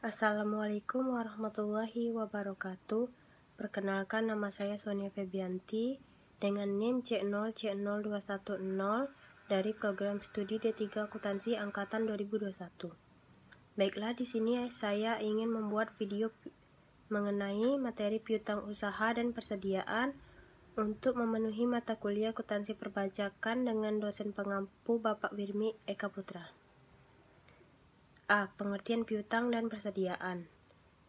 Assalamualaikum warahmatullahi wabarakatuh. Perkenalkan, nama saya Sonia Febianti dengan NIM C0C0210 dari program studi D3 Akuntansi angkatan 2021. Baiklah, di sini saya ingin membuat video mengenai materi piutang usaha dan persediaan untuk memenuhi mata kuliah akuntansi perpajakan dengan dosen pengampu Bapak Wirmi Eka Putra. A. Pengertian piutang dan persediaan.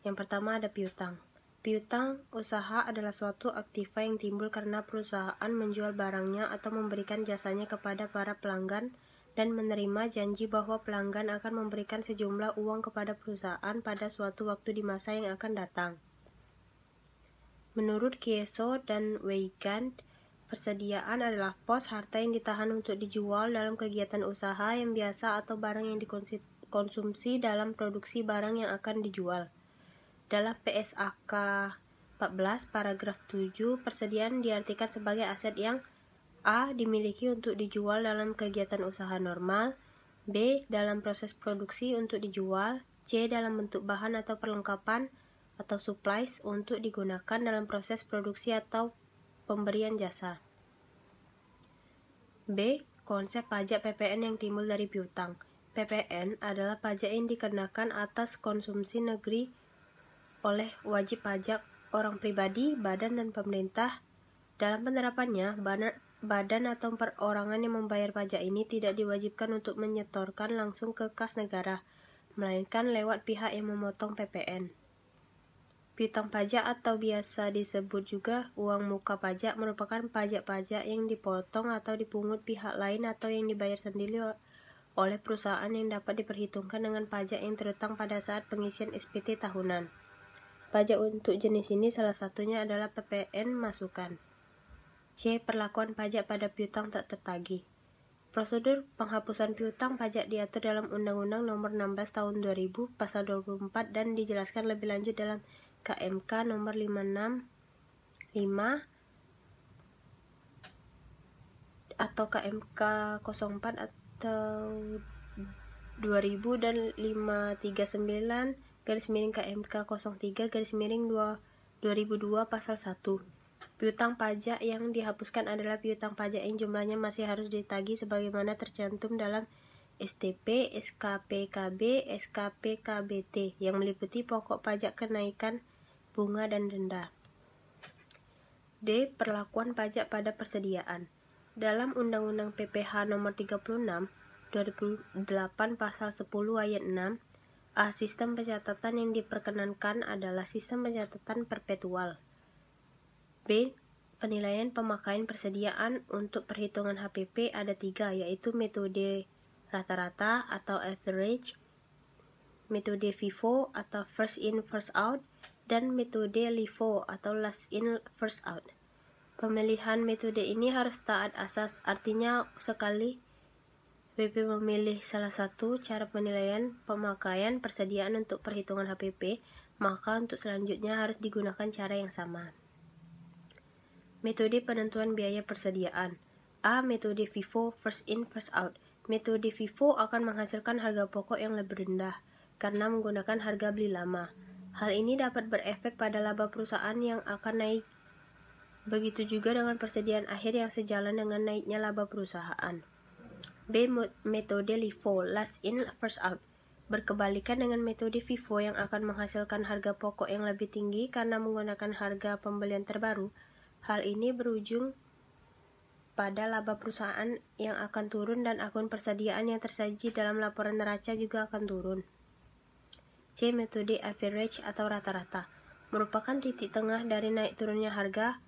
Yang pertama ada piutang. Piutang usaha adalah suatu aktiva yang timbul karena perusahaan menjual barangnya atau memberikan jasanya kepada para pelanggan dan menerima janji bahwa pelanggan akan memberikan sejumlah uang kepada perusahaan pada suatu waktu di masa yang akan datang. Menurut Kieso dan Weigand, persediaan adalah pos harta yang ditahan untuk dijual dalam kegiatan usaha yang biasa atau barang yang dikonsumsi dalam produksi barang yang akan dijual. Dalam PSAK 14 paragraf 7, persediaan diartikan sebagai aset yang A. dimiliki untuk dijual dalam kegiatan usaha normal, B. dalam proses produksi untuk dijual, C. dalam bentuk bahan atau perlengkapan atau supplies untuk digunakan dalam proses produksi atau pemberian jasa. B. Konsep pajak PPN yang timbul dari piutang. PPN adalah pajak yang dikenakan atas konsumsi negeri oleh wajib pajak orang pribadi, badan, dan pemerintah. Dalam penerapannya, badan atau perorangan yang membayar pajak ini tidak diwajibkan untuk menyetorkan langsung ke kas negara, melainkan lewat pihak yang memotong PPN. Piutang pajak atau biasa disebut juga uang muka pajak merupakan pajak-pajak yang dipotong atau dipungut pihak lain atau yang dibayar sendiri oleh perusahaan yang dapat diperhitungkan dengan pajak yang terutang pada saat pengisian SPT tahunan. Pajak untuk jenis ini salah satunya adalah PPN masukan. C. Perlakuan pajak pada piutang tak tertagih. Prosedur penghapusan piutang pajak diatur dalam Undang-Undang Nomor 16 Tahun 2000 Pasal 24 dan dijelaskan lebih lanjut dalam KMK Nomor 565 atau KMK 04 atau 2000 dan 539 KMK 03 2002 Pasal 1. Piutang pajak yang dihapuskan adalah piutang pajak yang jumlahnya masih harus ditagih sebagaimana tercantum dalam STP, SKPKB, SKPKBT yang meliputi pokok pajak, kenaikan bunga, dan denda. D. Perlakuan pajak pada persediaan. Dalam Undang-Undang PPH Nomor 36 2008 Pasal 10 Ayat 6, A. Sistem pencatatan yang diperkenankan adalah sistem pencatatan perpetual. B. Penilaian pemakaian persediaan untuk perhitungan HPP ada 3, yaitu metode rata-rata atau average, metode FIFO atau first in first out, dan metode LIFO atau last in first out. Pemilihan metode ini harus taat asas, artinya sekali BP memilih salah satu cara penilaian pemakaian persediaan untuk perhitungan HPP, maka untuk selanjutnya harus digunakan cara yang sama. Metode penentuan biaya persediaan. A. Metode FIFO first in first out. Metode FIFO akan menghasilkan harga pokok yang lebih rendah karena menggunakan harga beli lama. Hal ini dapat berefek pada laba perusahaan yang akan naik. Begitu juga dengan persediaan akhir yang sejalan dengan naiknya laba perusahaan. B. Metode LIFO last in first out. Berkebalikan dengan metode FIFO yang akan menghasilkan harga pokok yang lebih tinggi karena menggunakan harga pembelian terbaru. Hal ini berujung pada laba perusahaan yang akan turun dan akun persediaan yang tersaji dalam laporan neraca juga akan turun. C. Metode average atau rata-rata merupakan titik tengah dari naik turunnya harga,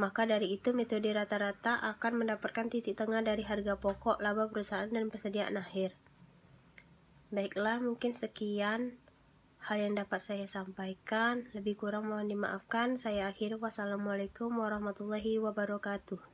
maka dari itu metode rata-rata akan mendapatkan titik tengah dari harga pokok, laba perusahaan, dan persediaan akhir. Baiklah, mungkin sekian hal yang dapat saya sampaikan. Lebih kurang mohon dimaafkan. Saya akhiri. Wassalamualaikum warahmatullahi wabarakatuh.